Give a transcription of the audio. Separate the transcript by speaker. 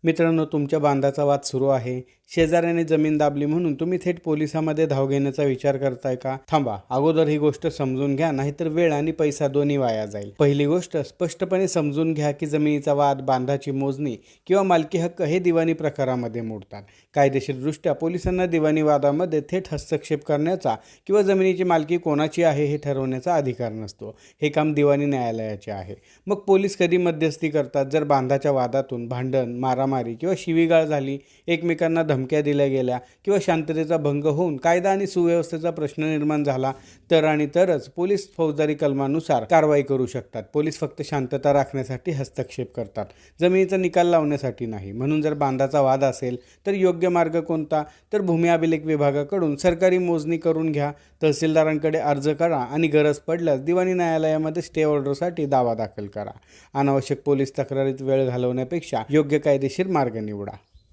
Speaker 1: मित्रांनो, तुमच्या बांधाचा वाद सुरू आहे. शेजाऱ्याने जमीन दाबली म्हणून तुम्ही थेट पोलिसांमध्ये धाव घेण्याचा विचार करताय का? थांबा, अगोदर ही गोष्ट समजून घ्या, नाहीतर वेळ आणि पैसा दोन्ही वाया जाईल. पहिली गोष्ट, स्पष्टपणे समजून घ्या की जमिनीचा वाद, बांधाची मोजणी किंवा मालकी हक्क हे दिवाणी प्रकारामध्ये मोडतात. कायदेशीरदृष्ट्या पोलिसांना दिवाणी वादामध्ये थेट हस्तक्षेप करण्याचा किंवा जमिनीची मालकी कोणाची आहे हे ठरवण्याचा अधिकार नसतो. हे काम दिवाणी न्यायालयाचे आहे. मग पोलीस कधी मध्यस्थी करतात? जर बांधाच्या वादातून भांडण, मारामारी किंवा शिवीगाळ झाली, एकमेकांना धमक्या दिल्या गेल्या किंवा शांततेचा भंग होऊन कायदा आणि सुव्यवस्थेचा प्रश्न निर्माण झाला तर आणि तरच पोलीस फौजदारी कलमानुसार कारवाई करू शकतात. पोलीस फक्त शांतता राखण्यासाठी हस्तक्षेप करतात, जमिनीचा निकाल लावण्यासाठी नाही. म्हणून जर बांधाचा वाद असेल तर योग्य मार्ग कोणता? तर भूमी अभिलेख विभागाकडून सरकारी मोजणी करून घ्या, तहसीलदारांकडे अर्ज करा आणि गरज पडल्यास दिवाणी न्यायालयामध्ये स्टे ऑर्डरसाठी दावा दाखल करा. अनावश्यक पोलीस तक्रारीत वेळ घालवण्यापेक्षा योग्य कायदेशीर मार्ग निवडा.